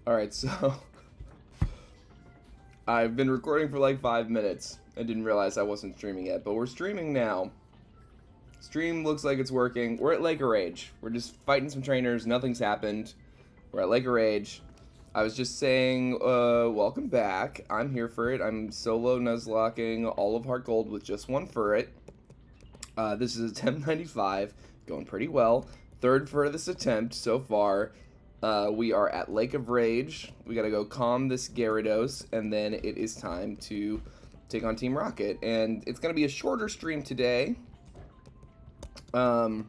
Alright, so I've been recording for like 5 minutes. I didn't realize I wasn't streaming yet, but we're streaming now. Stream looks like it's working. We're at Lake of Rage. We're just fighting some trainers. Nothing's happened. We're at Lake of Rage. I was just saying, welcome back. I'm here for it. I'm solo Nuzlocking all of HeartGold with just one Furret. This is attempt 95. Going pretty well. Third for this attempt so far. We are at Lake of Rage. We gotta go calm this Gyarados, and then it is time to take on Team Rocket. And it's gonna be a shorter stream today. I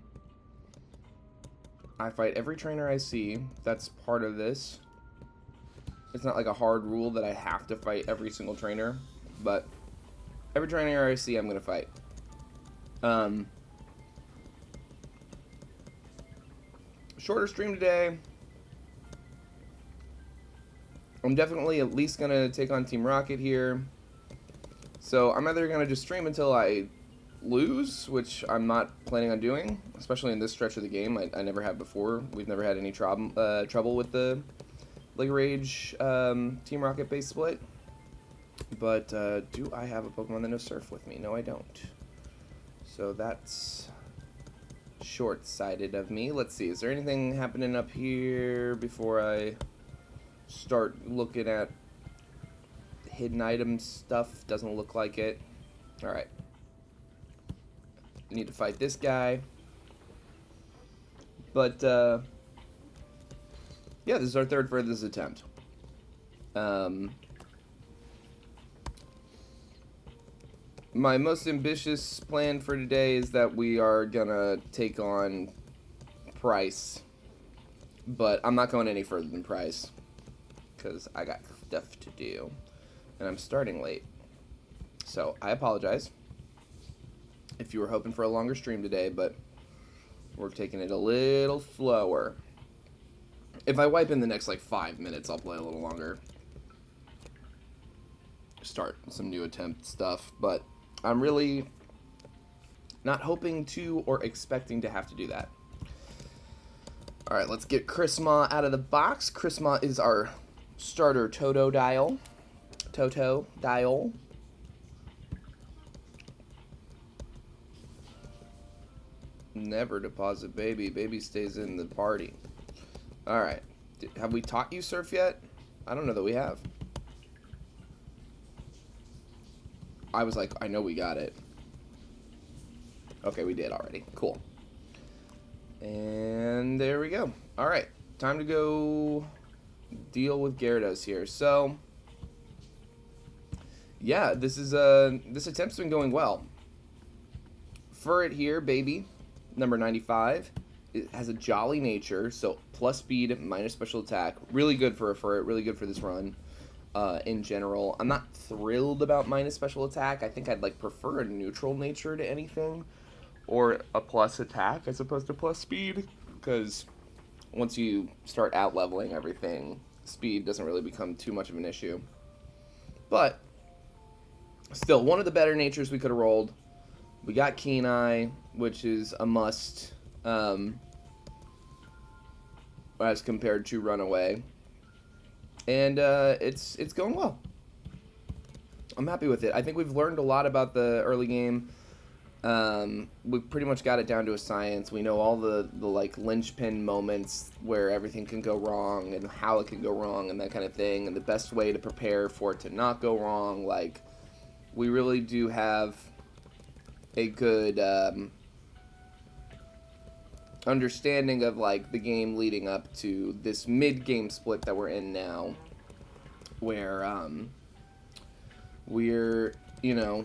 fight every trainer I see. That's part of this. It's not like a hard rule that I have to fight every single trainer, but every trainer I see, I'm gonna fight. Shorter stream today. I'm definitely at least going to take on Team Rocket here. So I'm either going to just stream until I lose, which I'm not planning on doing, especially in this stretch of the game. I never have before. We've never had any trouble with the Lake of Rage Team Rocket base split. But do I have a Pokemon that knows Surf with me? No, I don't. So that's short-sighted of me. Let's see. Is there anything happening up here before I start looking at hidden item stuff? Doesn't look like it. Alright. Need to fight this guy. But, yeah, this is our third for this attempt. My most ambitious plan for today is that we are gonna take on Price. But I'm not going any further than Price, because I got stuff to do, and I'm starting late. So, I apologize if you were hoping for a longer stream today, but we're taking it a little slower. If I wipe in the next, like, 5 minutes, I'll play a little longer. Start some new attempt stuff, but I'm really not hoping to or expecting to have to do that. Alright, let's get Chrisma out of the box. Chrisma is our starter Totodile. Never deposit baby. Baby stays in the party. Alright. Have we taught you Surf yet? I don't know that we have. I was like, I know we got it. Okay, we did already. Cool. And there we go. Alright. Time to go deal with Gyarados here. So, yeah, this attempt's been going well. Furret here, baby, number 95. It has a jolly nature, so plus speed, minus special attack. Really good for a Furret, really good for this run. In general, I'm not thrilled about minus special attack. I think I'd like prefer a neutral nature to anything, or a plus attack as opposed to plus speed, because once you start out leveling everything, speed doesn't really become too much of an issue. But still, one of the better natures we could have rolled. We got Keen Eye, which is a must, as compared to Runaway. And it's going well. I'm happy with it. I think we've learned a lot about the early game. We've pretty much got it down to a science. We know all the like linchpin moments where everything can go wrong and how it can go wrong and that kind of thing, and the best way to prepare for it to not go wrong. Like, we really do have a good understanding of like the game leading up to this mid-game split that we're in now, where we're, you know,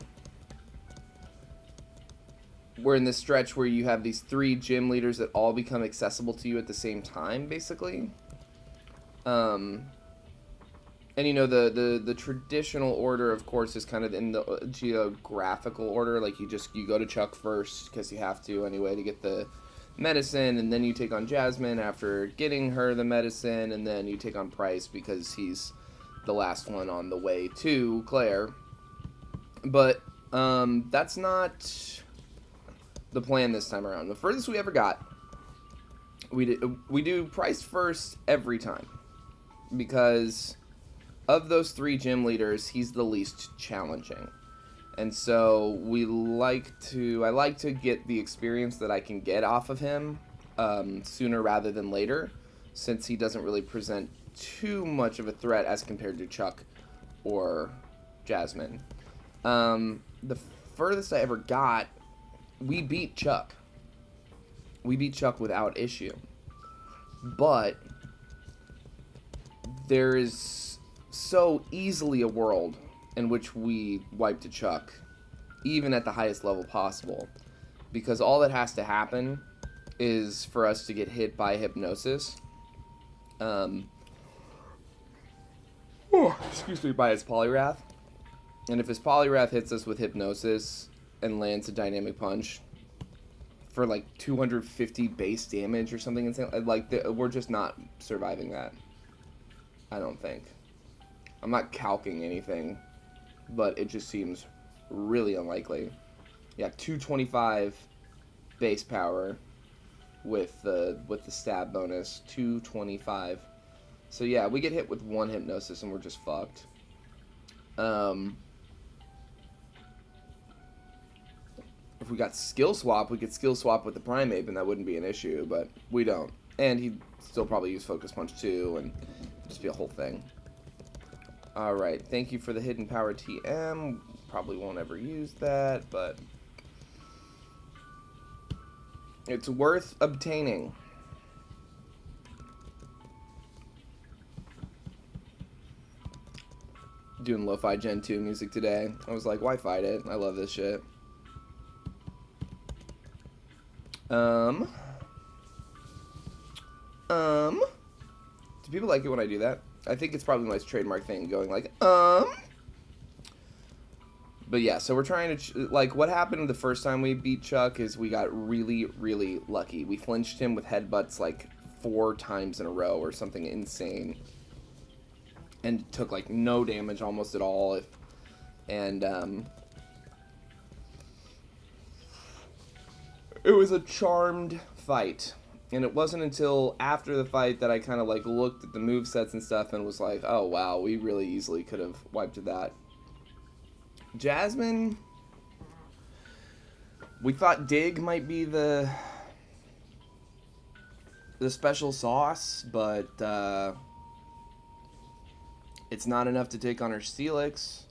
we're in this stretch where you have these 3 gym leaders that all become accessible to you at the same time, basically. And you know, the traditional order, of course, is kind of in the geographical order. Like, you go to Chuck first because you have to anyway to get the medicine, and then you take on Jasmine after getting her the medicine, and then you take on Price because he's the last one on the way to Claire. But that's not the plan this time around. The furthest we ever got, we do Price first every time. because of those 3 gym leaders, he's the least challenging. And so I like to get the experience that I can get off of him sooner rather than later, since he doesn't really present too much of a threat as compared to Chuck or Jasmine. The furthest I ever got, we beat Chuck. We beat Chuck without issue. But there is so easily a world in which we wiped a Chuck, even at the highest level possible. Because all that has to happen is for us to get hit by hypnosis. Excuse me, by his Poliwrath. And if his Poliwrath hits us with hypnosis and lands a dynamic punch for like 250 base damage or something insane, like we're just not surviving that. I don't think. I'm not calcing anything, but it just seems really unlikely. Yeah, 225 base power with the stab bonus, 225. So yeah, we get hit with 1 hypnosis and we're just fucked. If we got skill swap, we could skill swap with the Primeape and that wouldn't be an issue, but we don't. And he'd still probably use Focus Punch too, and just be a whole thing. Alright, thank you for the Hidden Power TM. Probably won't ever use that, but it's worth obtaining. Doing lo-fi Gen 2 music today. I was like, why fight it? I love this shit. Do people like it when I do that? I think it's probably my trademark thing, going like, But yeah, so we're trying to, like, what happened the first time we beat Chuck is we got really, really lucky. We flinched him with headbutts, like, 4 times in a row or something insane. And took, like, no damage almost at all. It was a charmed fight. And it wasn't until after the fight that I kind of, like, looked at the movesets and stuff and was like, oh, wow, we really easily could have wiped that. Jasmine, we thought Dig might be the special sauce, but it's not enough to take on her Steelix.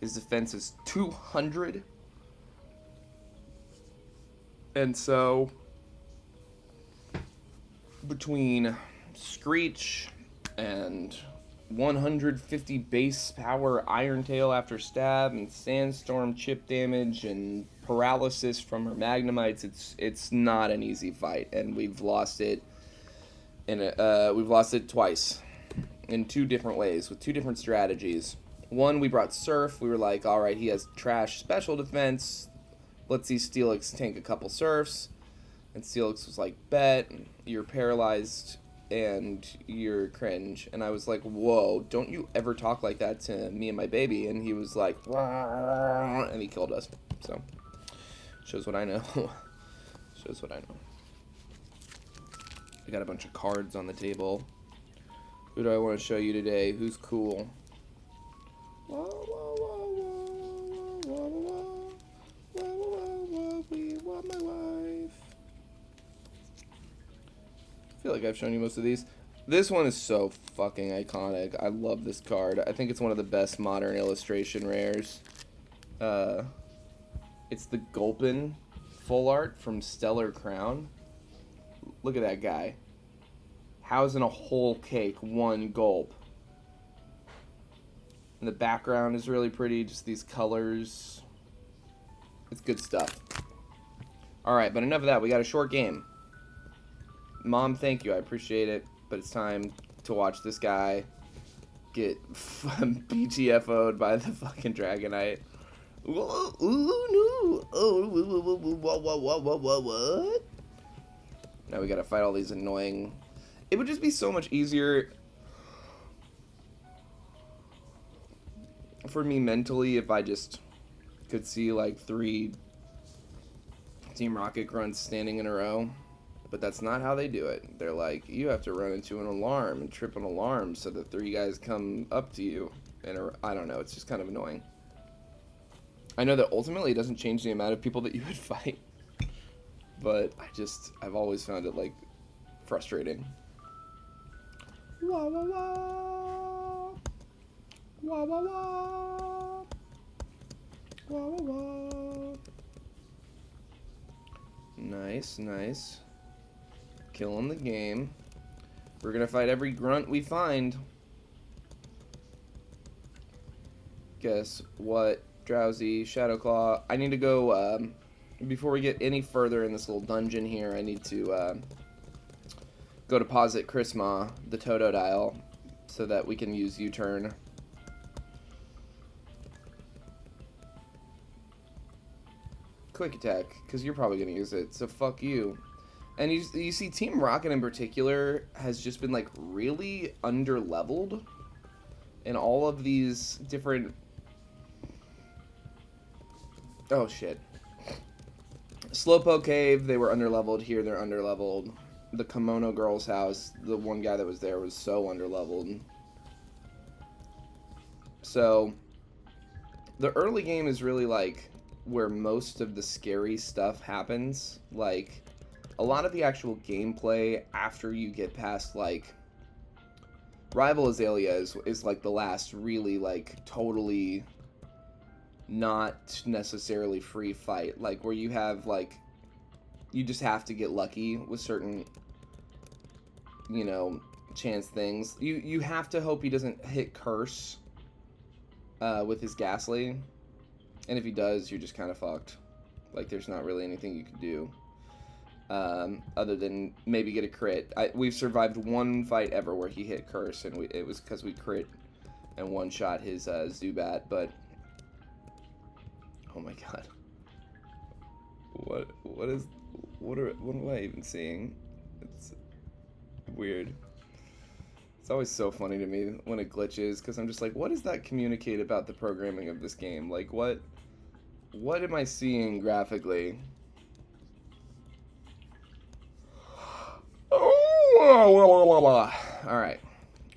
His defense is 200. And so, between Screech and 150 base power Iron Tail after stab and Sandstorm chip damage and paralysis from her Magnemites, it's not an easy fight, and we've lost it twice in 2 different ways with 2 different strategies. One, we brought Surf. We were like, all right, he has trash special defense. Let's see Steelix tank a couple Surfs. And Steelix was like, bet, you're paralyzed and you're cringe. And I was like, whoa, don't you ever talk like that to me and my baby. And he was like, and he killed us. So, shows what I know. Shows what I know. I got a bunch of cards on the table. Who do I want to show you today? Who's cool? Whoa, whoa, whoa, whoa, whoa, whoa, whoa, whoa, whoa, whoa, we want my wife. I feel like I've shown you most of these. This one is so fucking iconic. I love this card. I think it's one of the best modern illustration rares. It's the Gulpin full art from Stellar Crown. Look at that guy. Housing a whole cake, 1 gulp. And the background is really pretty, just these colors. It's good stuff. Alright, but enough of that. We got a short game. Mom, thank you. I appreciate it. But it's time to watch this guy get BTFO'd by the fucking Dragonite. Ooh, no. Oh, what? Now we gotta fight all these annoying... It would just be so much easier for me mentally if I just could see like 3 Team Rocket grunts standing in a row. But that's not how they do it. They're like, you have to run into an alarm and trip an alarm so that 3 guys come up to you. And I don't know, it's just kind of annoying. I know that ultimately it doesn't change the amount of people that you would fight. But I've always found it, like, frustrating. Wah, wah, wah. Wah, wah, wah. Wah, wah, wah. Nice, nice. Killing the game. We're gonna fight every grunt we find. Guess what? Drowsy, Shadowclaw. I need to go, before we get any further in this little dungeon here, I need to, go deposit Chrisma, the Totodile, so that we can use U-turn. Quick attack, because you're probably going to use it, so fuck you. And you see Team Rocket in particular has just been, like, really under-leveled in all of these different... Oh, shit. Slowpoke Cave, they were under-leveled. Here, they're under-leveled. The Kimono Girl's house, the one guy that was there was so under-leveled. So, the early game is really, like, where most of the scary stuff happens. Like... A lot of the actual gameplay after you get past, like, Rival Azalea is like, the last really, like, totally not necessarily free fight. Like, where you have, like, you just have to get lucky with certain, you know, chance things. You have to hope he doesn't hit Curse with his Ghastly. And if he does, you're just kind of fucked. Like, there's not really anything you can do. Other than maybe get a crit. We've survived one fight ever where he hit Curse, and it was because we crit and one-shot his Zubat, but... Oh my god. What am I even seeing? It's weird. It's always so funny to me when it glitches, because I'm just like, what does that communicate about the programming of this game? Like, what am I seeing graphically? Alright.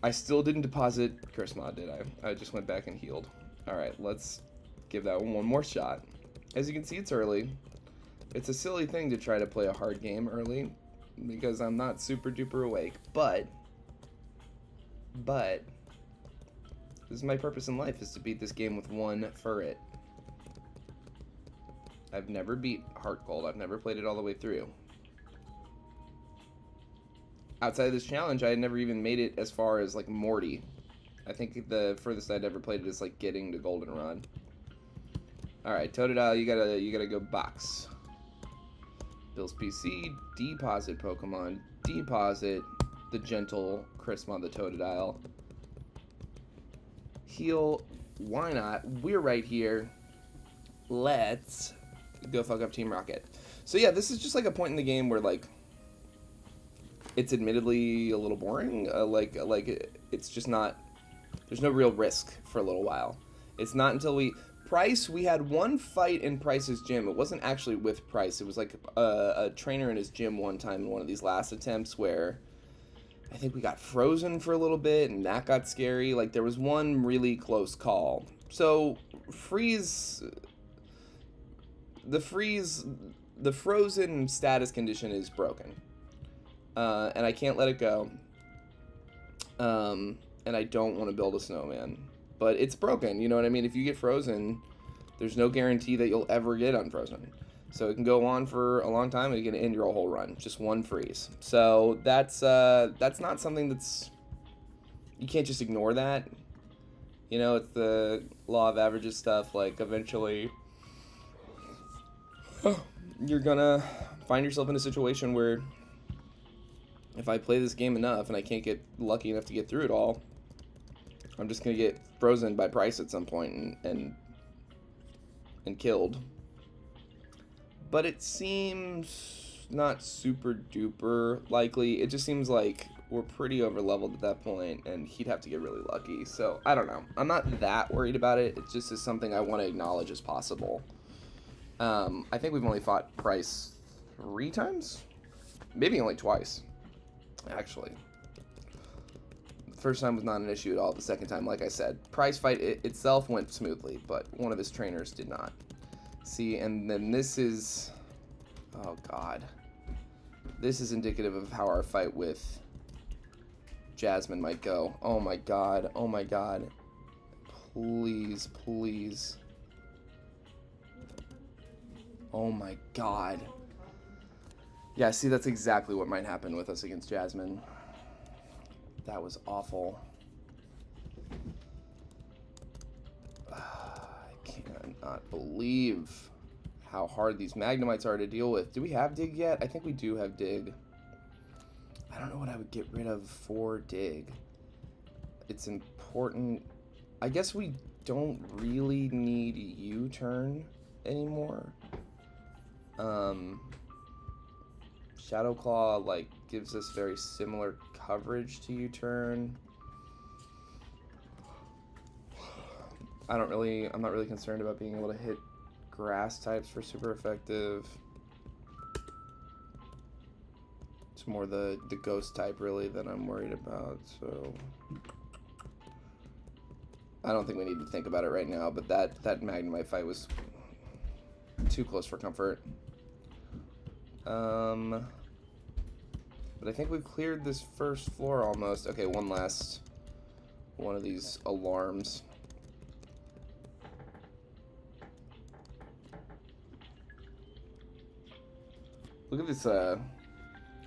I still didn't deposit Curse Mod, did I? I just went back and healed. Alright, let's give that one more shot. As you can see, it's early. It's a silly thing to try to play a hard game early, because I'm not super duper awake, but this is my purpose in life, is to beat this game with one Furret. I've never beat HeartGold. I've never played it all the way through. Outside of this challenge, I had never even made it as far as, like, Morty. I think the furthest I'd ever played it is, like, getting to Goldenrod. Alright, Totodile, you gotta go box. Bill's PC, deposit Pokemon, deposit the gentle Chrisma, the Totodile. Heal, why not? We're right here. Let's go fuck up Team Rocket. So yeah, this is just, like, a point in the game where, like, it's admittedly a little boring. It's just not... There's no real risk for a little while. It's not until we had one fight in Price's gym. It wasn't actually with Price. It was like a trainer in his gym one time in one of these last attempts where I think we got frozen for a little bit, and that got scary. Like, there was one really close call. So, the frozen status condition is broken. And I can't let it go. And I don't want to build a snowman. But it's broken, you know what I mean? If you get frozen, there's no guarantee that you'll ever get unfrozen. So it can go on for a long time, and you can end your whole run. Just one freeze. So that's not something that's... You can't just ignore that. You know, it's the law of averages stuff. Like, eventually... you're gonna find yourself in a situation where... If I play this game enough and I can't get lucky enough to get through it all, I'm just gonna get frozen by Price at some point and killed. But it seems not super duper likely. It just seems like we're pretty over leveled at that point, and he'd have to get really lucky. So I don't know. I'm not that worried about it. It just is something I want to acknowledge as possible. I think we've only fought Price 3 times. Maybe only twice, actually. The first time was not an issue at all. The second time, like I said, prize fight itself went smoothly, but one of his trainers did not. See, and then this is... Oh, God. This is indicative of how our fight with Jasmine might go. Oh, my God. Oh, my God. Please, please. Oh, my God. Yeah, see, that's exactly what might happen with us against Jasmine. That was awful. I cannot believe how hard these Magnemites are to deal with. Do we have Dig yet? I think we do have Dig. I don't know what I would get rid of for Dig. It's important. I guess we don't really need U-turn anymore. Shadow Claw, like, gives us very similar coverage to U-turn. I'm not really concerned about being able to hit grass types for super effective. It's more the ghost type really that I'm worried about, so I don't think we need to think about it right now, but that Magnemite fight was too close for comfort. But I think we've cleared this first floor almost. Okay, one last one of these alarms. Look at this,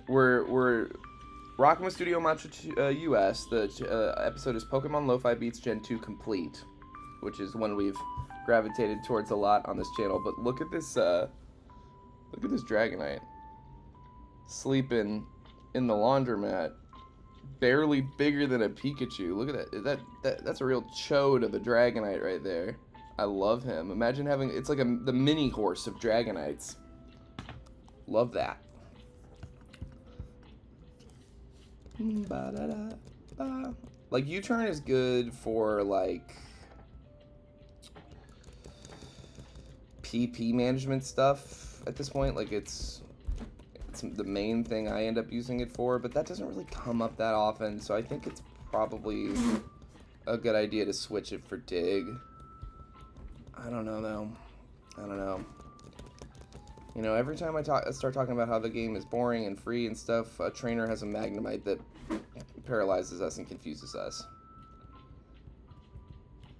we're rocking with Studio Mantra US. The episode is Pokemon Lo-Fi Beats Gen 2 Complete, which is one we've gravitated towards a lot on this channel. But look at this Dragonite sleeping in the laundromat, barely bigger than a Pikachu. Look at that. That's a real chode of a Dragonite right there. I love him. Imagine having, it's like the mini horse of Dragonites. Love that. Like, U-turn is good for, like, PP management stuff at this point. Like, it's the main thing I end up using it for, but that doesn't really come up that often, so I think it's probably a good idea to switch it for Dig. I don't know, though. I don't know. You know, every time I start talking about how the game is boring and free and stuff, a trainer has a Magnemite that paralyzes us and confuses us.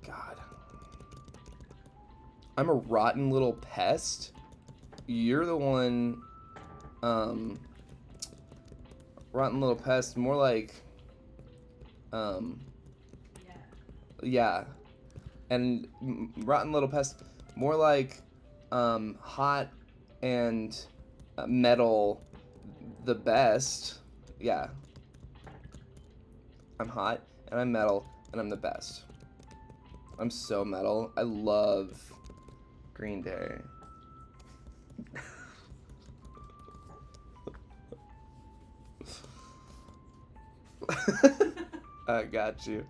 God. I'm a rotten little pest? You're the one, rotten little pest, more like, yeah. And rotten little pest, more like, hot and metal the best. Yeah. I'm hot and I'm metal and I'm the best. I'm so metal. I love Green Day. I got you.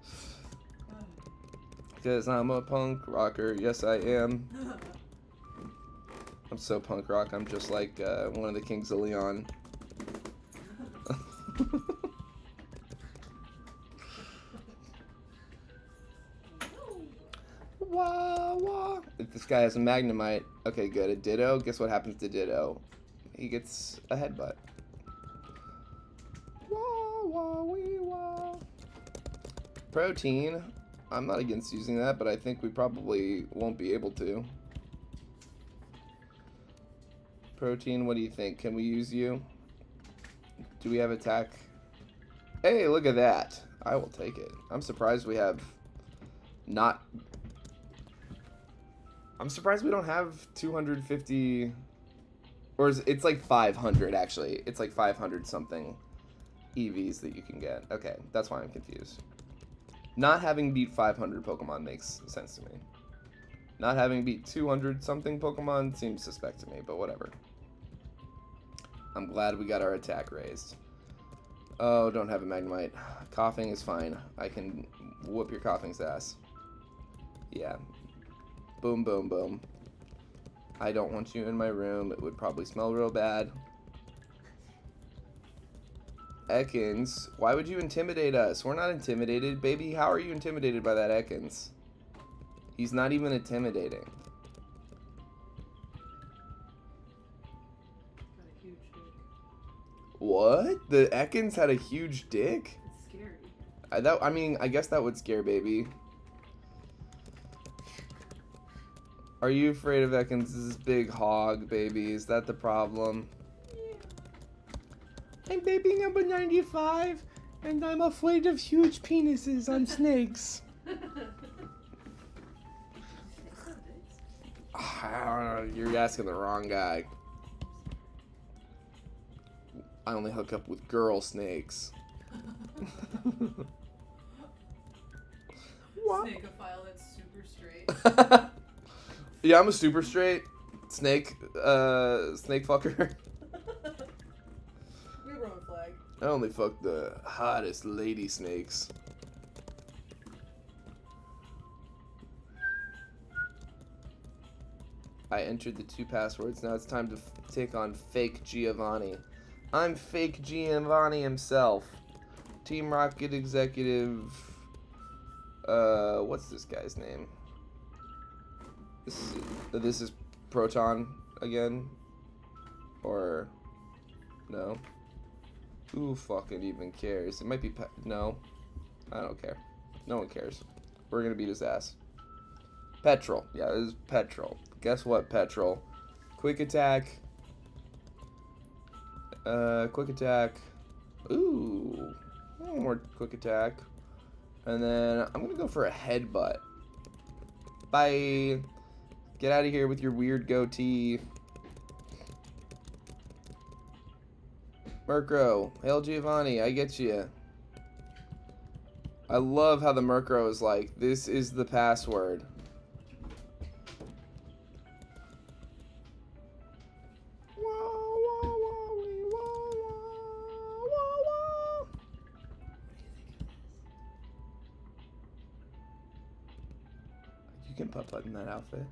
Because I'm a punk rocker. Yes, I am. I'm so punk rock. I'm just like one of the Kings of Leon. Wah, wah. If this guy has a Magnemite, okay, good. A Ditto. Guess what happens to Ditto? He gets a headbutt. Wah, wah, wee, wah. Protein. I'm not against using that, but I think we probably won't be able to. Protein, what do you think? Can we use you? Do we have attack? Hey, look at that. I will take it. I'm surprised we have not... I'm surprised we don't have 250... Or it's like 500, actually. It's like 500 something EVs that you can get. Okay, that's why I'm confused. Not having beat 500 Pokemon makes sense to me. Not having beat 200 something Pokemon seems suspect to me, but whatever. I'm glad we got our attack raised. Oh, don't have a Magnemite. Coughing is fine. I can whoop your coughing's ass. Yeah. Boom, boom, boom. I don't want you in my room. It would probably smell real bad. Ekans. Why would you intimidate us? We're not intimidated, baby. How are you intimidated by that Ekans? He's not even intimidating. Got a huge dick. What? The Ekans had a huge dick? It's scary. I mean, I guess that would scare baby. Are you afraid of Ekans' big hog, baby? Is that the problem? Yeah. I'm baby number 95, and I'm afraid of huge penises on snakes. You're asking the wrong guy. I only hook up with girl snakes. Snakeophile that's super straight. Yeah, I'm a super straight snake fucker. Your own flag. I only fuck the hottest lady snakes. I entered the 2 passwords. Now it's time to take on fake Giovanni. I'm fake Giovanni himself. Team Rocket executive. What's this guy's name? This is Proton again? Or no? Who fucking even cares? It might be no. I don't care. No one cares. We're gonna beat his ass. Petrol. Yeah, this is Petrol. Guess what, Petrol? Quick attack. Quick attack. Ooh. One more quick attack. And then I'm gonna go for a headbutt. Bye. Get out of here with your weird goatee. Murkrow. Hail Giovanni, I get you. I love how the Murkrow is like, this is the password. You can put button that outfit.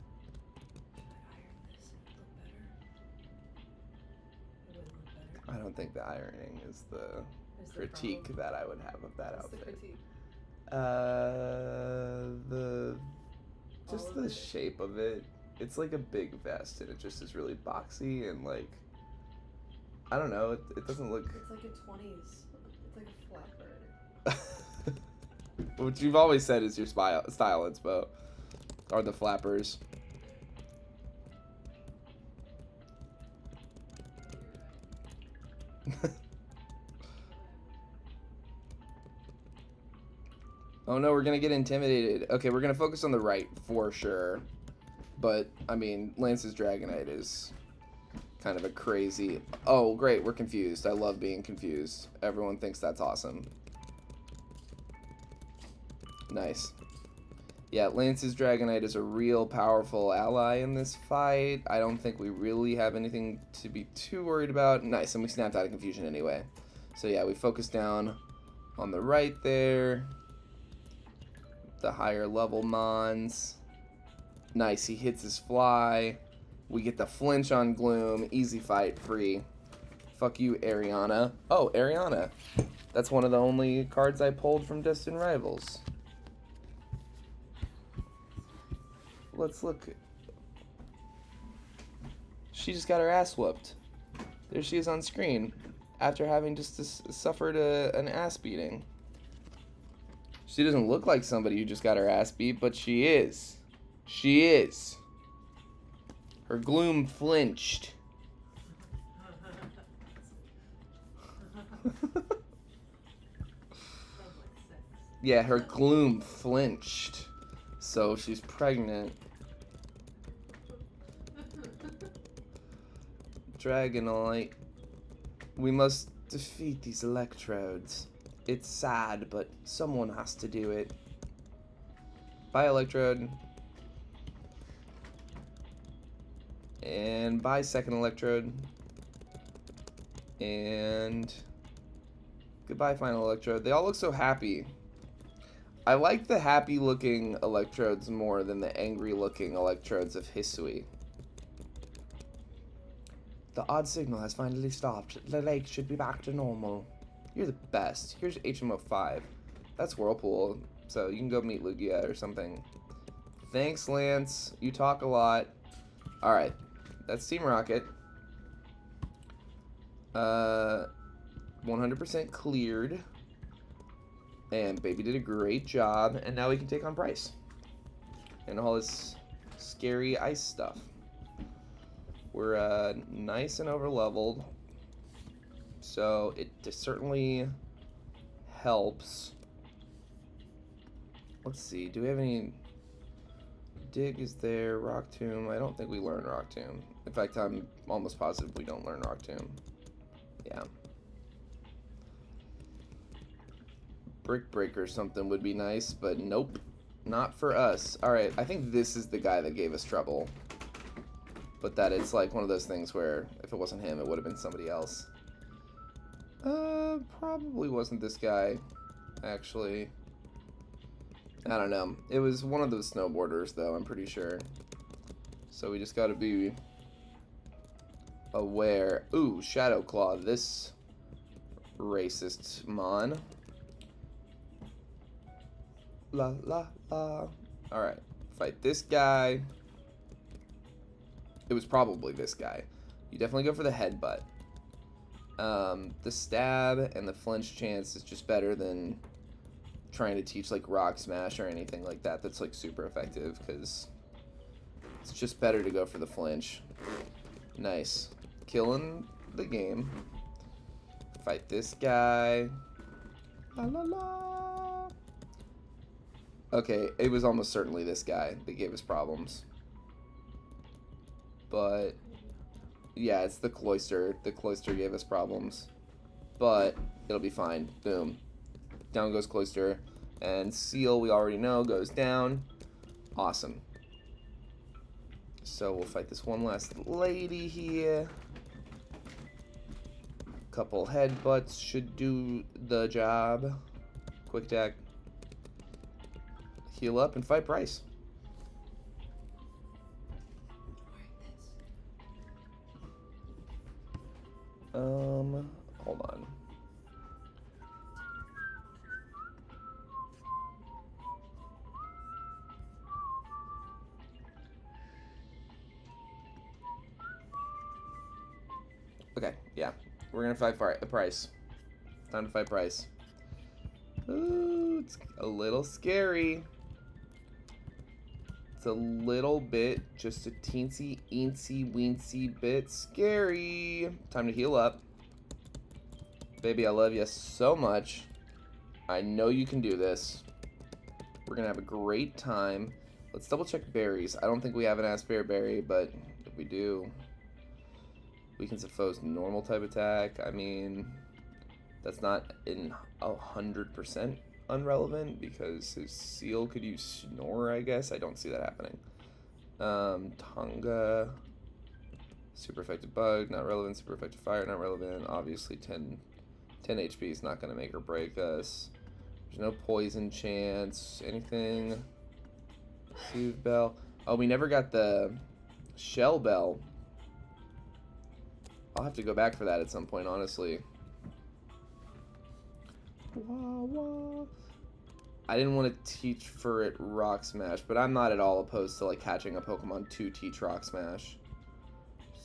I don't think the ironing is the critique that I would have of that outfit. Just the shape of it. It's like a big vest and it just is really boxy and like, I don't know, it doesn't look... It's like a 20s. It's like a flapper. What you've always said is your style inspo. Are the flappers. Oh no, we're gonna get intimidated. Okay, we're gonna focus on the right for sure. But, I mean, Lance's Dragonite is kind of a crazy... Oh, great, we're confused. I love being confused. Everyone thinks that's awesome. Nice. Yeah, Lance's Dragonite is a real powerful ally in this fight. I don't think we really have anything to be too worried about. Nice, and we snapped out of confusion anyway. So yeah, we focus down on the right there. The higher level Mons. Nice, he hits his fly. We get the flinch on Gloom. Easy fight, free. Fuck you, Ariana. Oh, Ariana. That's one of the only cards I pulled from Distant Rivals. Let's look. She just got her ass whooped. There she is on screen. After having just suffered an ass beating. She doesn't look like somebody who just got her ass beat, but she is. She is. Her Gloom flinched. Yeah, her Gloom flinched. So she's pregnant. Dragonite. We must defeat these electrodes. It's sad, but someone has to do it. Bye, Electrode. And bye, second Electrode. And goodbye, final Electrode. They all look so happy. I like the happy-looking Electrodes more than the angry-looking Electrodes of Hisui. The odd signal has finally stopped. The lake should be back to normal. You're the best. Here's HMO 5. That's Whirlpool. So you can go meet Lugia or something. Thanks, Lance. You talk a lot. Alright. That's Team Rocket. 100% cleared. And Baby did a great job. And now we can take on Bryce. And all this scary ice stuff. We're nice and overleveled. So it certainly helps. Let's see. Do we have any... Dig is there. Rock Tomb. I don't think we learn Rock Tomb. In fact, I'm almost positive we don't learn Rock Tomb. Yeah. Brick Breaker or something would be nice, but nope. Not for us. Alright, I think this is the guy that gave us trouble. But that it's like one of those things where if it wasn't him, it would have been somebody else. Probably wasn't this guy, actually. I don't know. It was one of those snowboarders, though, I'm pretty sure. So we just gotta be aware. Ooh, Shadow Claw, this racist mon. La la la. Alright, fight this guy. It was probably this guy. You definitely go for the headbutt. The stab and the flinch chance is just better than trying to teach like Rock Smash or anything like that that's like super effective, because it's just better to go for the flinch. Nice. Killing the game. Fight this guy. La la la. Okay, it was almost certainly this guy that gave us problems. But yeah, it's the Cloyster. The Cloyster gave us problems. But it'll be fine. Boom. Down goes Cloyster. And Seal, we already know, goes down. Awesome. So we'll fight this one last lady here. Couple headbutts should do the job. Quick attack. Heal up and fight Bryce. Hold on. Okay, yeah. We're gonna fight Bryce. Time to fight Bryce. Ooh, it's a little scary. It's a little bit, just a teensy, eensy, weensy bit scary. Time to heal up. Baby, I love you so much. I know you can do this. We're gonna have a great time. Let's double check berries. I don't think we have an Aspear berry, but if we do, weakens a foe's normal type attack. I mean, that's not in 100% unrelevant because his Seal could use Snore, I guess. I don't see that happening. Tonga, super effective bug, not relevant. Super effective fire, not relevant. Obviously 10 HP is not going to make or break us. There's no poison chance. Anything? Soothe Bell. Oh, we never got the Shell Bell. I'll have to go back for that at some point, honestly. Wah, wah. I didn't want to teach Furret Rock Smash, but I'm not at all opposed to like catching a Pokemon to teach Rock Smash.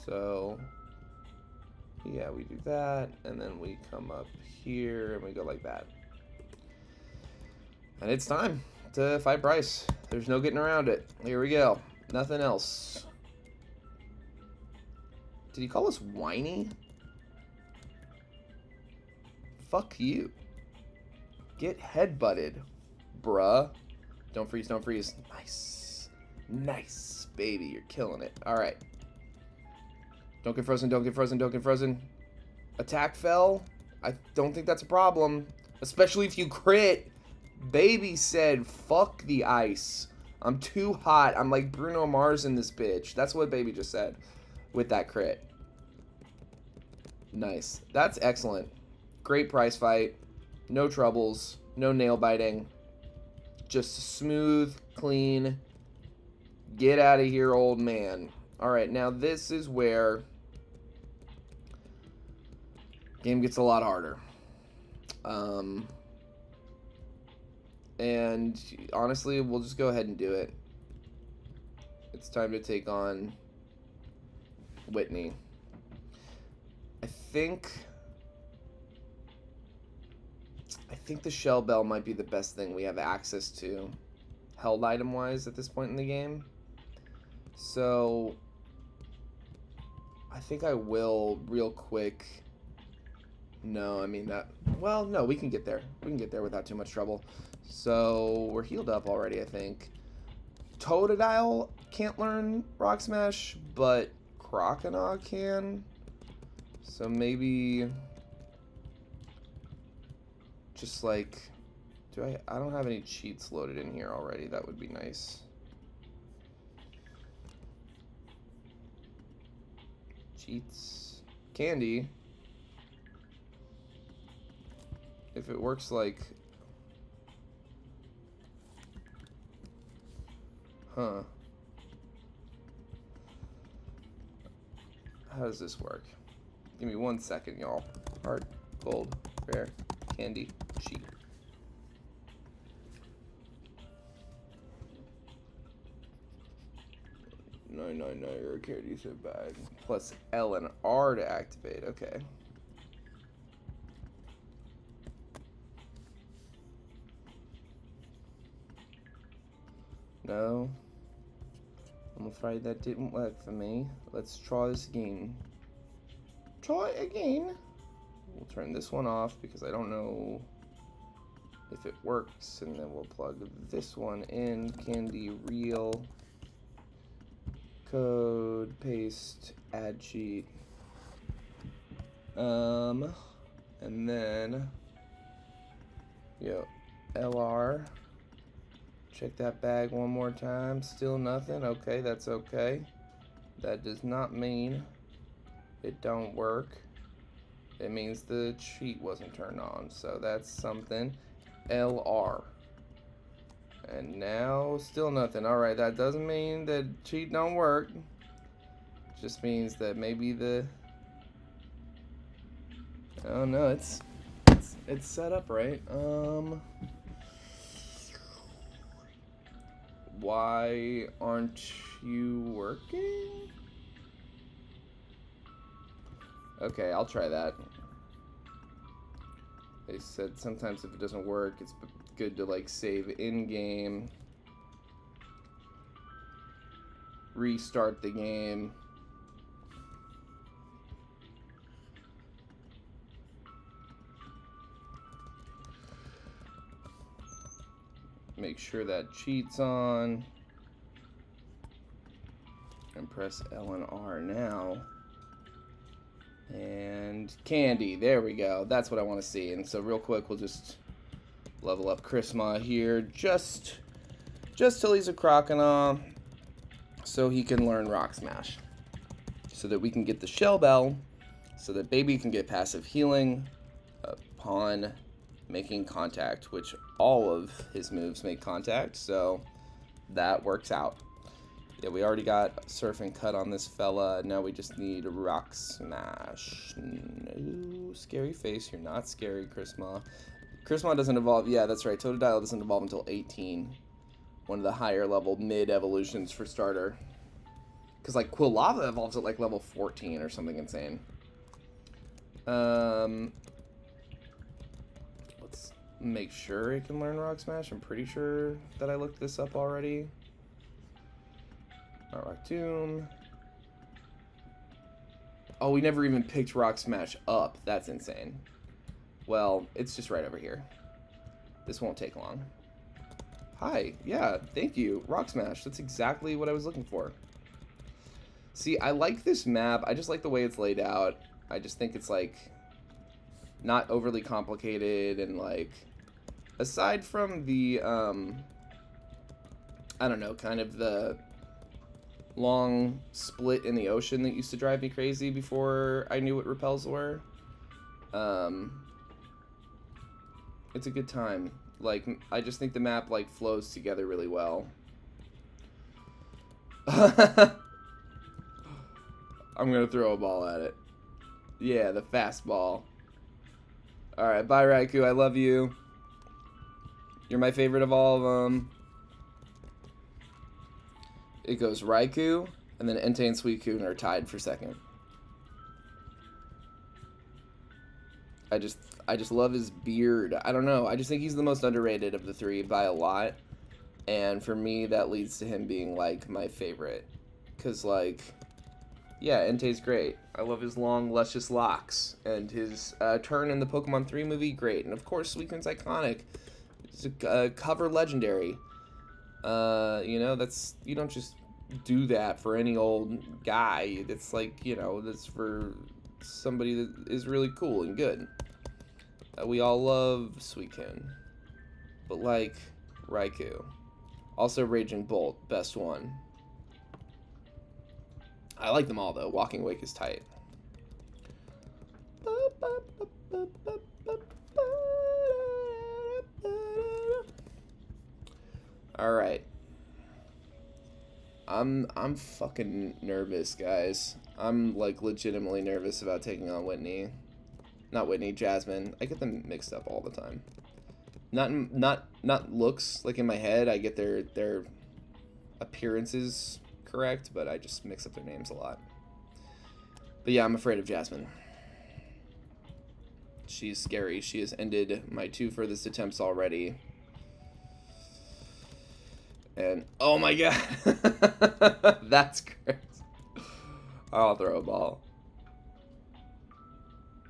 So yeah, we do that, and then we come up here and we go like that. And it's time to fight Bryce. There's no getting around it. Here we go. Nothing else. Did he call us whiny? Fuck you. Get headbutted, bruh. Don't freeze, don't freeze. Nice. Nice, baby. You're killing it. Alright. Don't get frozen, don't get frozen, don't get frozen. Attack fell? I don't think that's a problem. Especially if you crit. Baby said, fuck the ice. I'm too hot. I'm like Bruno Mars in this bitch. That's what Baby just said with that crit. Nice. That's excellent. Great prize fight. No troubles. No nail biting. Just smooth, clean. Get out of here, old man. Alright, now this is where game gets a lot harder. And honestly, we'll just go ahead and do it. It's time to take on Whitney. I think the Shell Bell might be the best thing we have access to held item wise at this point in the game. So I think I will real quick. No, I mean that. Well, no, we can get there. We can get there without too much trouble. So we're healed up already, I think. Totodile can't learn Rock Smash, but Croconaw can. So maybe just like, I don't have any cheats loaded in here already. That would be nice. Cheats. Candy. If it works like... Huh. How does this work? Give me 1 second, y'all. Heart, gold, rare, candy, cheat. No, your candy set bag. Plus L and R to activate. Okay. No. I'm afraid that didn't work for me. Let's try this again. Try it again. We'll turn this one off because I don't know if it works. And then we'll plug this one in. Candy real. Code. Paste. Add cheat. And then. Yo. LR. Check that bag one more time. Still nothing. Okay, that's okay. That does not mean it don't work. It means the cheat wasn't turned on. So that's something. LR. And now still nothing. Alright, that doesn't mean that cheat don't work. Just means that maybe the... Oh no, it's set up right. Why aren't you working? Okay, I'll try that. They said sometimes if it doesn't work, it's good to like save in-game, restart the game. Make sure that cheat's on. And press L and R now. And candy, there we go. That's what I want to see. And so real quick, we'll just level up Chrisma here just till he's a Croconaw, so he can learn Rock Smash. So that we can get the Shell Bell, so that Baby can get passive healing upon making contact, which all of his moves make contact, so that works out. Yeah, we already got Surf and Cut on this fella. Now we just need Rock Smash. No, scary face. You're not scary, Chrisma. Chrisma doesn't evolve. Yeah, that's right. Totodile doesn't evolve until 18. One of the higher level mid evolutions for starter. Because like Quilava evolves at like level 14 or something insane. Let's make sure it can learn Rock Smash. I'm pretty sure that I looked this up already. Rock Tomb. Oh, we never even picked Rock Smash up. That's insane. Well, it's just right over here. This won't take long. Hi. Yeah, thank you. Rock Smash. That's exactly what I was looking for. See, I like this map. I just like the way it's laid out. I just think it's, like, not overly complicated and, like, aside from the, I don't know, kind of the long split in the ocean that used to drive me crazy before I knew what repels were. It's a good time. Like, I just think the map, like, flows together really well. I'm gonna throw a ball at it. Yeah, the fastball. Alright, bye Raikou, I love you. You're my favorite of all of them. It goes Raikou, and then Entei and Suicune are tied for second. I just love his beard. I don't know. I just think he's the most underrated of the three by a lot. And for me, that leads to him being, like, my favorite. Because, like, yeah, Entei's great. I love his long, luscious locks. And his turn in the Pokemon 3 movie, great. And, of course, Suicune's iconic. It's a cover legendary. You know, that's... You don't just do that for any old guy. It's like, you know, that's for somebody that is really cool and good. We all love Suicune. But, like, Raikou. Also, Raging Bolt, best one. I like them all, though. Walking Wake is tight. Alright. I'm fucking nervous, guys. I'm, like, legitimately nervous about taking on Whitney. Not Whitney, Jasmine. I get them mixed up all the time. Not looks, like in my head, I get their appearances correct, but I just mix up their names a lot. But yeah, I'm afraid of Jasmine. She's scary. She has ended my 2 furthest attempts already. And, oh my god! That's crazy. I'll throw a ball.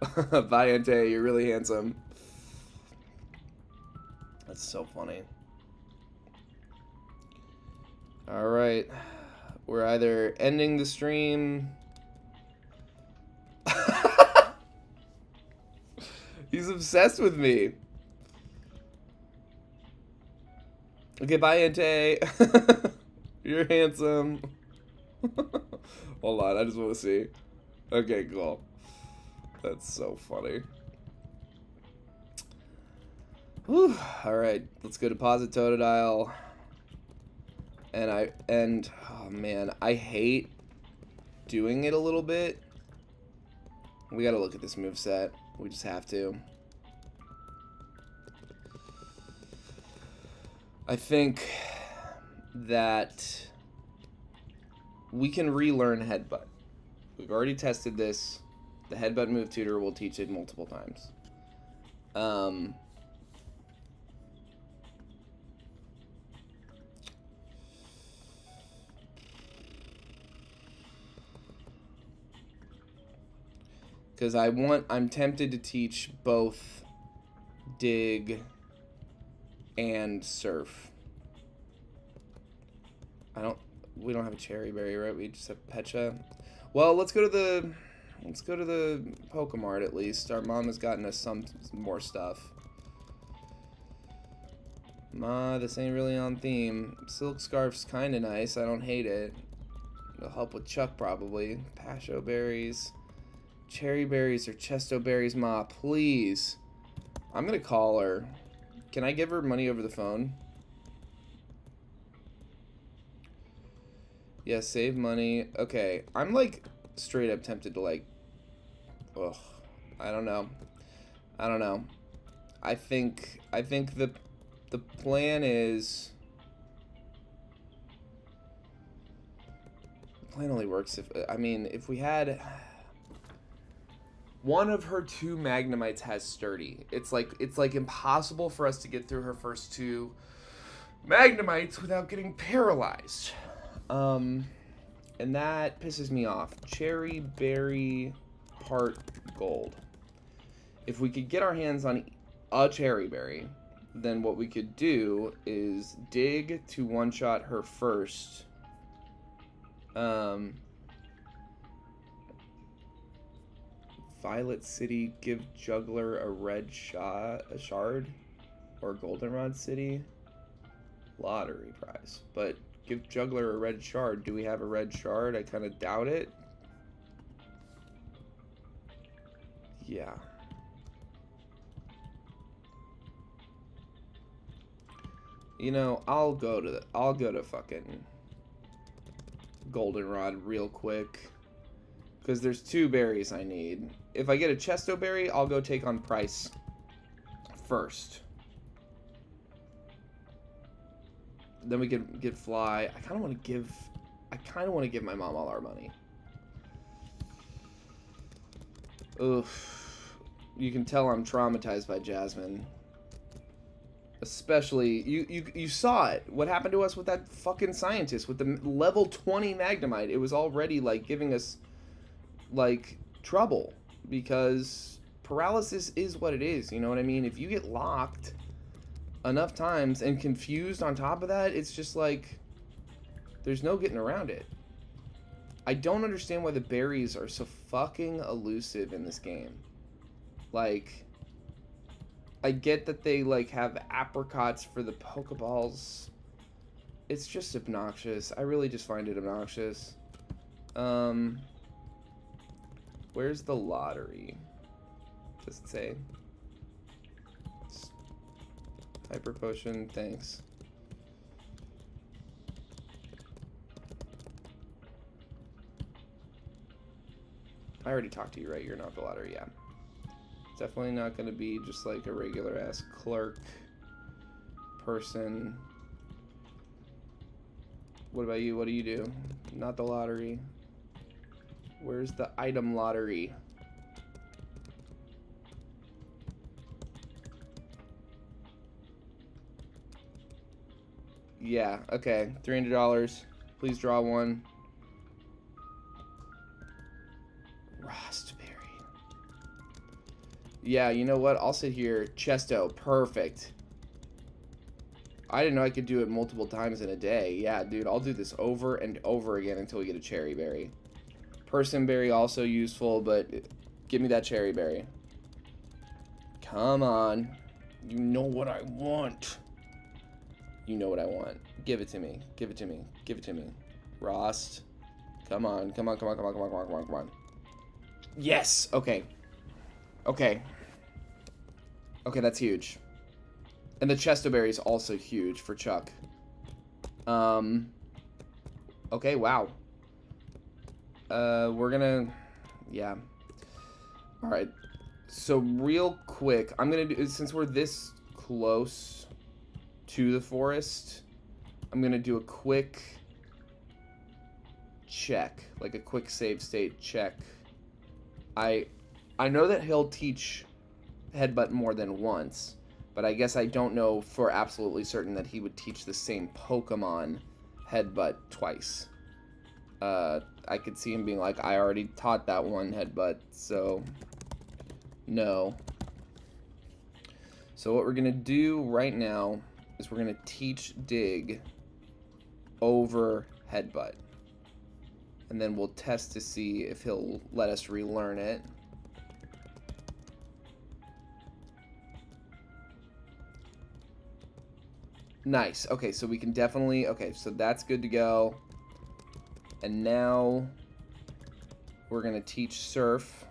Bye, Entei. You're really handsome. That's so funny. Alright. We're either ending the stream... He's obsessed with me. Okay, bye, Entei. You're handsome. Hold on, I just want to see. Okay, cool. That's so funny. Whew. Alright, let's go deposit Totodile. And oh man, I hate doing it a little bit. We gotta look at this moveset. We just have to. I think that we can relearn Headbutt. We've already tested this. The Headbutt move tutor will teach it multiple times. Because I'm tempted to teach both Dig and Surf. We don't have a Cherry Berry, right? We just have Pecha. Well, let's go to the Pokemart at least. Our mom has gotten us some more stuff. Ma, this ain't really on theme. Silk Scarf's kinda nice. I don't hate it. It'll help with Chuck probably. Pasho berries. Cherry berries or Chesto berries, Ma, please. I'm gonna call her. Can I give her money over the phone? Yeah, save money. Okay, I'm like straight up tempted to like, ugh, I don't know. I think the plan is, the plan only works if we had. One of her 2 Magnemites has Sturdy. It's like impossible for us to get through her first 2 Magnemites without getting paralyzed. And that pisses me off. Cherry Berry HeartGold. If we could get our hands on a Cherry Berry, then what we could do is Dig to one-shot her first. Violet City, give Juggler a red shard, or Goldenrod City, lottery prize. But give Juggler a red shard. Do we have a red shard? I kind of doubt it. Yeah. You know, I'll go to fucking Goldenrod real quick. Because there's 2 berries I need. If I get a Chesto Berry, I'll go take on Price first. Then we could get fly. I kind of want to give my mom all our money. Oof. You can tell I'm traumatized by Jasmine. Especially, you saw it. What happened to us with that fucking scientist with the level 20 Magnemite? It was already, like, giving us, like, trouble. Because paralysis is what it is, you know what I mean? If you get locked enough times and confused on top of that, it's just like, there's no getting around it. I don't understand why the berries are so fucking elusive in this game. Like, I get that they, like, have apricots for the Pokeballs. It's just obnoxious. I really just find it obnoxious. Where's the lottery? Does it say? Hyper Potion, thanks. I already talked to you, right? You're not the lottery, yeah. Definitely not going to be just like a regular ass clerk person. What about you? What do you do? Not the lottery. Where's the item lottery? Yeah, okay. $300. Please draw one. Raspberry. Yeah, you know what? I'll sit here. Chesto. Perfect. I didn't know I could do it multiple times in a day. Yeah, dude, I'll do this over and over again until we get a cherry berry. Person berry also useful, but give me that cherry berry. Come on. You know what I want. You know what I want. Give it to me. Give it to me. Give it to me. Rost. Come on. Come on, come on, come on, come on, come on, come on, come on. Yes! Okay. Okay. Okay, that's huge. And the Chesto Berry is also huge for Chuck. Okay, wow. We're gonna... Yeah. Alright. So, real quick, I'm gonna do... Since we're this close to the forest, I'm gonna do a quick check. Like a quick save state check. I know that he'll teach Headbutt more than once, but I guess I don't know for absolutely certain that he would teach the same Pokemon Headbutt twice. I could see him being like, I already taught that one Headbutt, so no. So what we're gonna do right now is we're gonna teach Dig over Headbutt. And then we'll test to see if he'll let us relearn it. Nice. Okay, so we can definitely... Okay, so that's good to go. And now we're going to teach Surf.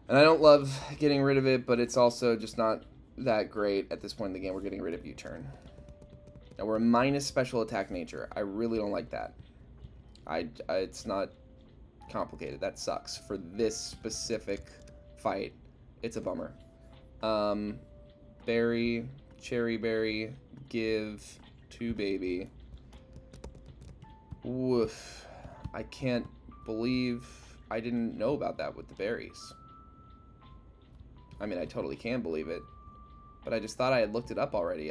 And I don't love getting rid of it, but it's also just not that great at this point in the game. We're getting rid of U-Turn. Now we're minus special attack nature. I really don't like that. It's not complicated. That sucks. For this specific fight, it's a bummer. Berry, cherry berry, give to baby. Woof. I can't believe I didn't know about that with the berries. I mean, I totally can believe it. But I just thought I had looked it up already.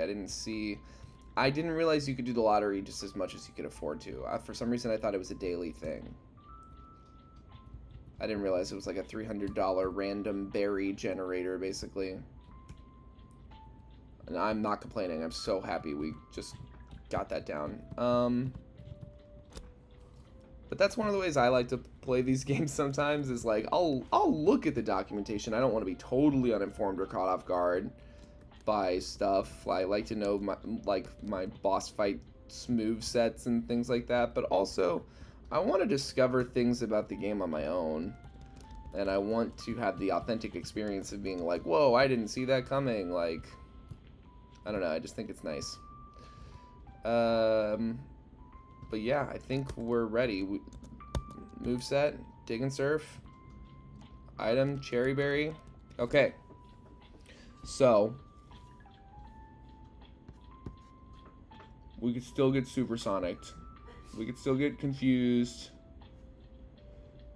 I didn't realize you could do the lottery just as much as you could afford to. For some reason, I thought it was a daily thing. I didn't realize it was like a $300 random berry generator, basically. And I'm not complaining. I'm so happy we just got that down. But that's one of the ways I like to play these games sometimes, is like, I'll look at the documentation. I don't want to be totally uninformed or caught off guard by stuff. I like to know my boss fights move sets and things like that, but also I want to discover things about the game on my own, and I want to have the authentic experience of being like, whoa, I didn't see that coming. Like, I don't know, I just think it's nice. But yeah, I think we're ready. Move set, Dig and Surf. Item, Cherry Berry. Okay. So, we could still get supersonicked. We could still get confused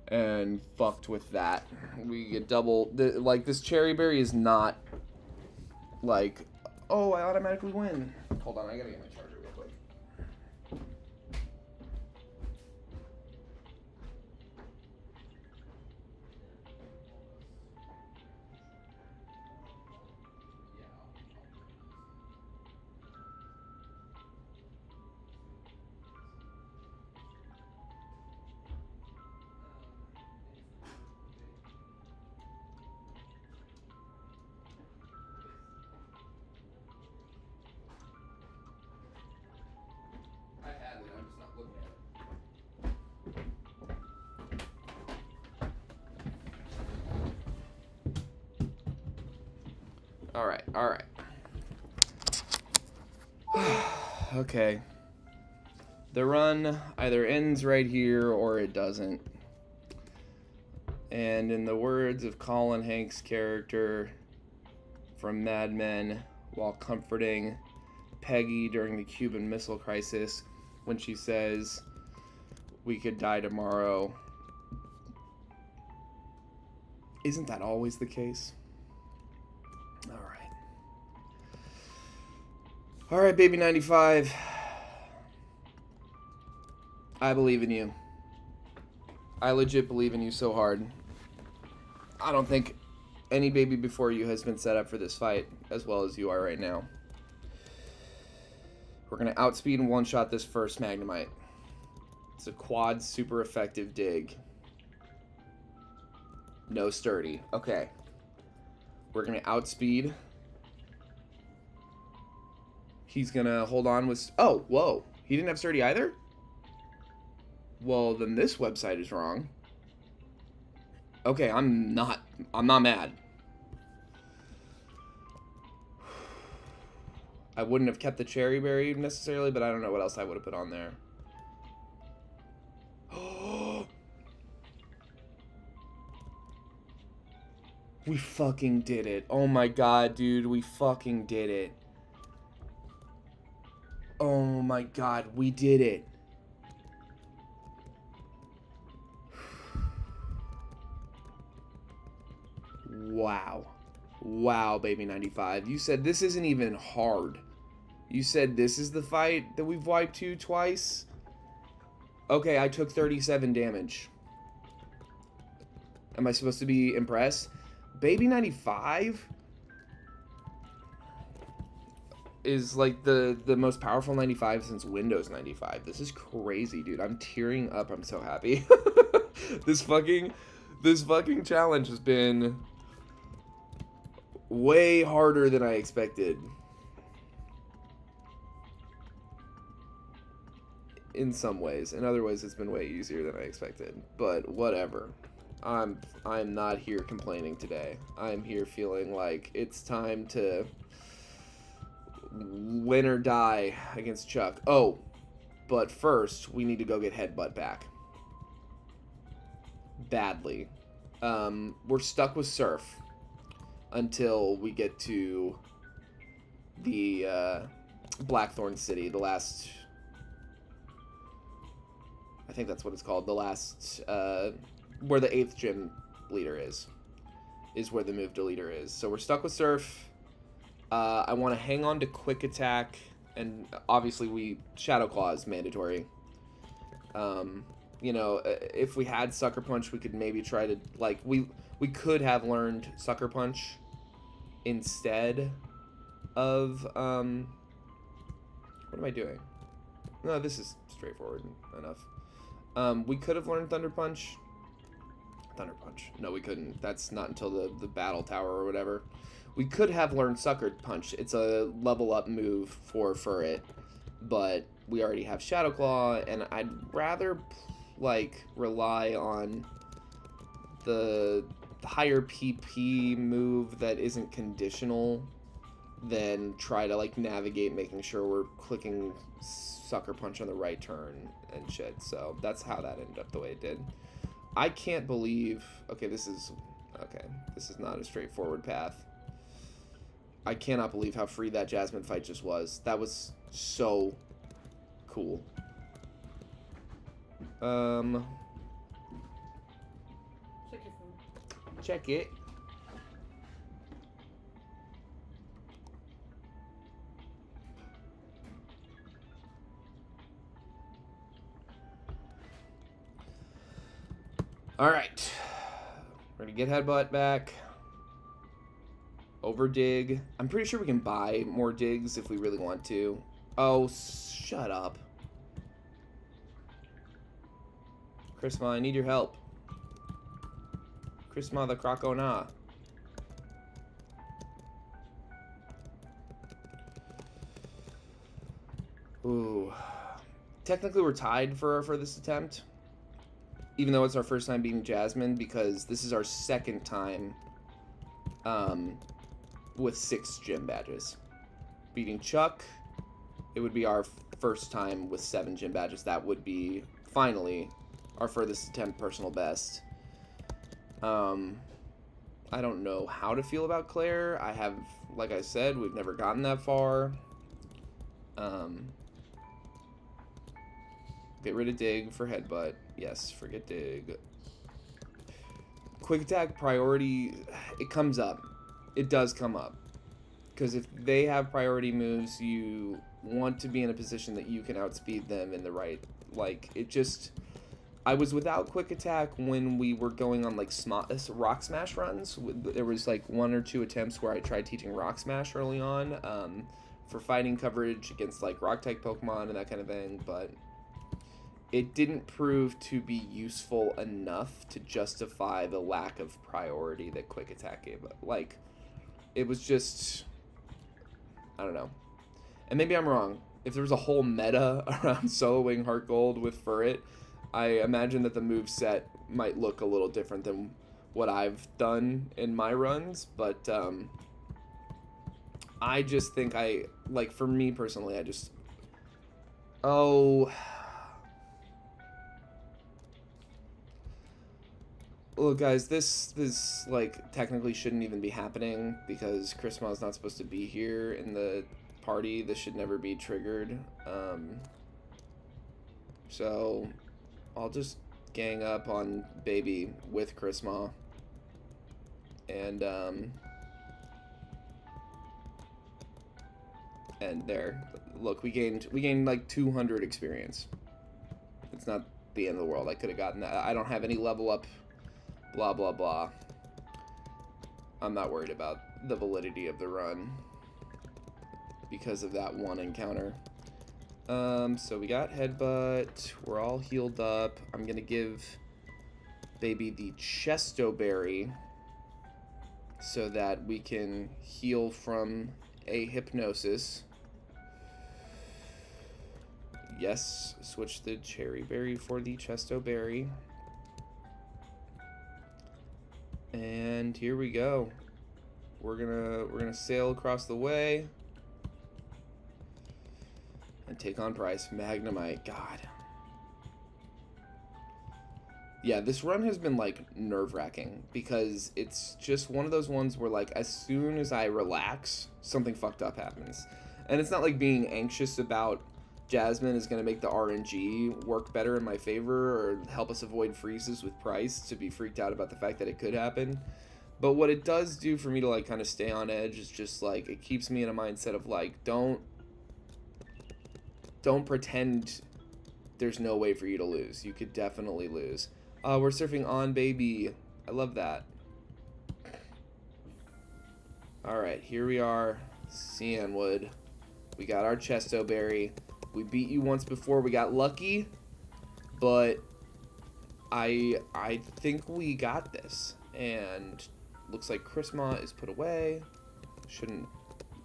and fucked with that. We get double... like, this Cherry Berry is not, like, oh, I automatically win. Hold on, I gotta get my charger real quick. I have it, I'm just not looking at it. Alright, alright. Okay. The run either ends right here or it doesn't. And in the words of Colin Hanks' character from Mad Men, while comforting Peggy during the Cuban Missile Crisis, when she says, "We could die tomorrow," isn't that always the case? Alright. Alright, baby 95. I believe in you. I legit believe in you so hard. I don't think any baby before you has been set up for this fight as well as you are right now. We're going to outspeed and one-shot this first Magnemite. It's a quad super effective dig. No sturdy. Okay. We're going to outspeed. He's going to hold on with... oh, whoa. He didn't have sturdy either? Well, then this website is wrong. Okay, I'm not mad. I wouldn't have kept the Cherry Berry necessarily, but I don't know what else I would have put on there. We fucking did it. Oh my god, dude. We fucking did it. Oh my god, we did it. Wow. Wow, baby 95. You said this isn't even hard. You said this is the fight that we've wiped to twice? Okay, I took 37 damage. Am I supposed to be impressed? Baby 95 is like the most powerful 95 since Windows 95. This is crazy, dude. I'm tearing up. I'm so happy. This fucking challenge has been way harder than I expected. In some ways. In other ways, it's been way easier than I expected. But whatever. I'm not here complaining today. I'm here feeling like it's time to win or die against Chuck. Oh, but first, we need to go get Headbutt back. Badly. We're stuck with Surf until we get to the Blackthorn City, the last... I think that's what it's called. The last, where the 8th gym leader is where the move deleter is. So we're stuck with Surf. I want to hang on to Quick Attack, and obviously Shadow Claw is mandatory. You know, if we had Sucker Punch, we could maybe try to, like, we could have learned Sucker Punch instead of, what am I doing? No, this is straightforward enough. We could have learned Thunder Punch. Thunder Punch. No, we couldn't. That's not until the Battle Tower or whatever. We could have learned Sucker Punch. It's a level up move for Furret, but we already have Shadow Claw, and I'd rather, like, rely on the higher PP move that isn't conditional than try to, like, navigate making sure we're clicking Sucker Punch on the right turn and shit. So that's how that ended up the way it did. I can't believe... okay, this is... this is not a straightforward path. I cannot believe how free that Jasmine fight just was. That was so cool. Check your phone. Check it. All right. We're gonna get Headbutt back. Overdig. I'm pretty sure we can buy more digs if we really want to. Oh, shut up. Chrisma, I need your help. Chrisma the Crocona. Ooh. Technically, we're tied for this attempt. Even though it's our first time beating Jasmine, because this is our second time with 6 gym badges. Beating Chuck, it would be our first time with 7 gym badges. That would be, finally, our furthest attempt personal best. I don't know how to feel about Claire. I have, like I said, we've never gotten that far. Get rid of Dig for Headbutt. Yes, forget Dig. Quick Attack priority, it comes up. It does come up. Because if they have priority moves, you want to be in a position that you can outspeed them in the right... Like, it just... I was without Quick Attack when we were going on, like, Rock Smash runs. There was, like, 1 or 2 attempts where I tried teaching Rock Smash early on for fighting coverage against, like, Rock-type Pokemon and that kind of thing, but... It didn't prove to be useful enough to justify the lack of priority that Quick Attack gave. Like, it was just... I don't know. And maybe I'm wrong. If there was a whole meta around soloing HeartGold with Furret, I imagine that the moveset might look a little different than what I've done in my runs. But I just think like, for me personally, I just... Oh... Look, guys, this like technically shouldn't even be happening because Chrisma is not supposed to be here in the party. This should never be triggered. So I'll just gang up on Baby with Chrisma, and there. Look, we gained like 200 experience. It's not the end of the world. I could have gotten that. I don't have any level up. Blah, blah, blah. I'm not worried about the validity of the run because of that one encounter. So we got Headbutt. We're all healed up. I'm going to give Baby the Chesto Berry so that we can heal from a hypnosis. Yes, switch the Cherry Berry for the Chesto Berry. And here we go. We're gonna sail across the way and take on Price. Magnemite, God. Yeah, this run has been like nerve-wracking because it's just one of those ones where like as soon as I relax, something fucked up happens. And it's not like being anxious about Jasmine is going to make the RNG work better in my favor or help us avoid freezes with Price to be freaked out about the fact that it could happen. But what it does do for me to like kind of stay on edge is just like it keeps me in a mindset of like don't pretend there's no way for you to lose. You could definitely lose. We're surfing on Baby. I love that. Alright, here we are. Cianwood. We got our Chesto Berry. We beat you once before, we got lucky, but I think we got this. And looks like Chrisma is put away. Shouldn't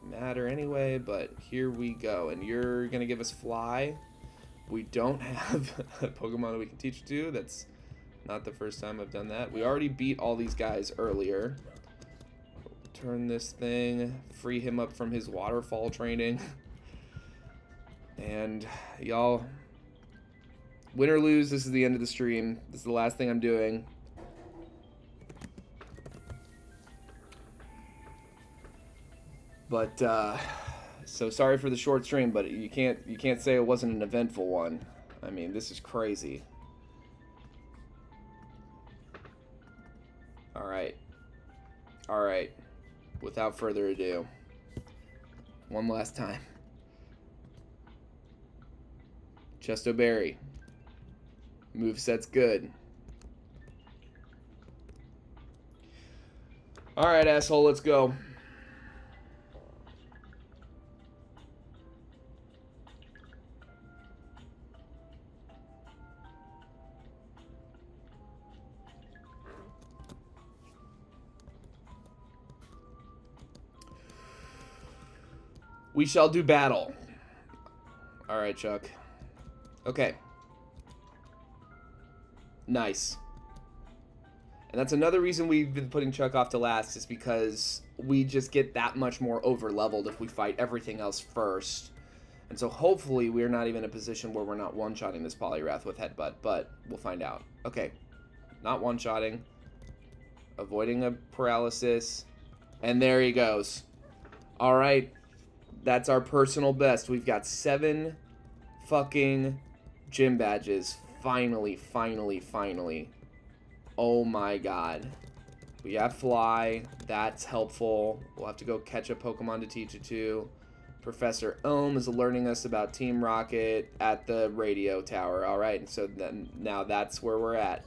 matter anyway, but here we go. And you're gonna give us Fly. We don't have a Pokemon that we can teach to. That's not the first time I've done that. We already beat all these guys earlier. Turn this thing, free him up from his waterfall training. And y'all, win or lose, this is the end of the stream. This is the last thing I'm doing. But so sorry for the short stream, but you can't say it wasn't an eventful one. I mean, this is crazy. All right. All right. Without further ado, one last time. Chesto Berry. Moveset's good. All right, asshole, let's go. We shall do battle. All right, Chuck. Okay. Nice. And that's another reason we've been putting Chuck off to last, is because we just get that much more over-leveled if we fight everything else first. And so hopefully we're not even in a position where we're not one-shotting this Poliwrath with Headbutt, but we'll find out. Okay. Not one-shotting. Avoiding a paralysis. And there he goes. All right. That's our personal best. We've got 7 fucking gym badges. Finally, finally, finally. Oh my god. We have Fly. That's helpful. We'll have to go catch a Pokemon to teach it to. Professor Ohm is alerting us about Team Rocket at the radio tower. Alright, and so then now that's where we're at.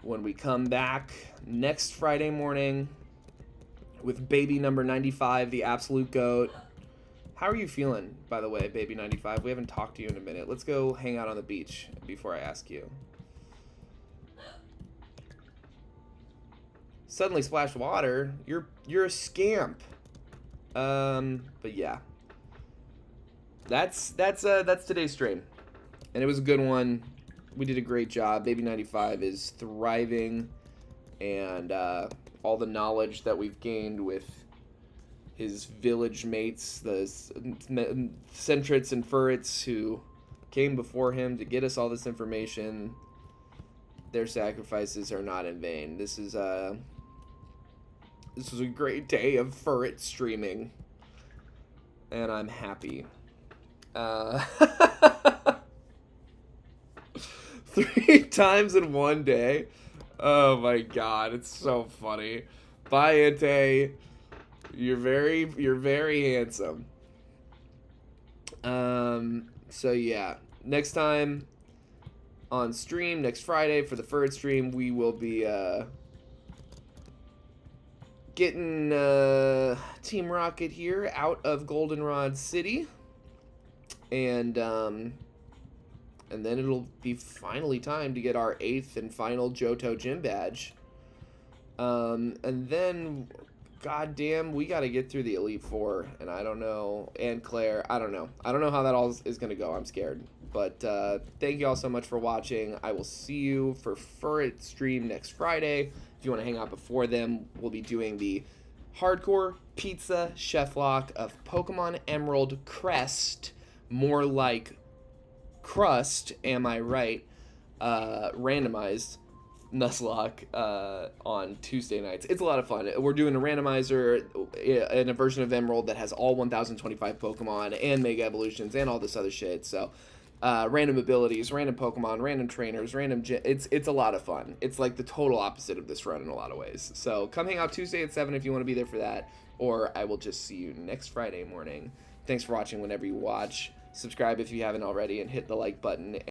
When we come back next Friday morning with baby number 95, the absolute GOAT. How are you feeling, by the way, baby 95? We haven't talked to you in a minute. Let's go hang out on the beach before I ask you. Suddenly splashed water. You're a scamp. But yeah. That's today's stream. And it was a good one. We did a great job. Baby 95 is thriving, and all the knowledge that we've gained with his village mates, the Sentrets and Furrets who came before him to get us all this information, their sacrifices are not in vain. This was a great day of Furret streaming, and I'm happy. 3 times in one day. Oh my god, it's so funny. Bye, Ante. You're very handsome. So yeah, next time on stream, next Friday for the Furret stream, we will be getting Team Rocket here out of Goldenrod City, and then it'll be finally time to get our 8th and final Johto Gym badge, and then goddamn, we got to get through the Elite Four, and I don't know, and Claire, I don't know how that all is gonna go. I'm scared, but thank you all so much for watching. I will see you for Furret stream next Friday. If you want to hang out before them, we'll be doing the Hardcore Pizza Cheflock of Pokemon Emerald Crest, more like Crust, am I right, randomized Nuzlocke on Tuesday nights. It's a lot of fun. We're doing a randomizer in a version of Emerald that has all 1025 Pokemon and Mega Evolutions and all this other shit. So random abilities, random Pokemon, random trainers, random it's a lot of fun. It's like the total opposite of this run in a lot of ways. So come hang out Tuesday at 7 if you want to be there for that, or I will just see you next Friday morning. Thanks for watching whenever you watch. Subscribe if you haven't already, and hit the like button.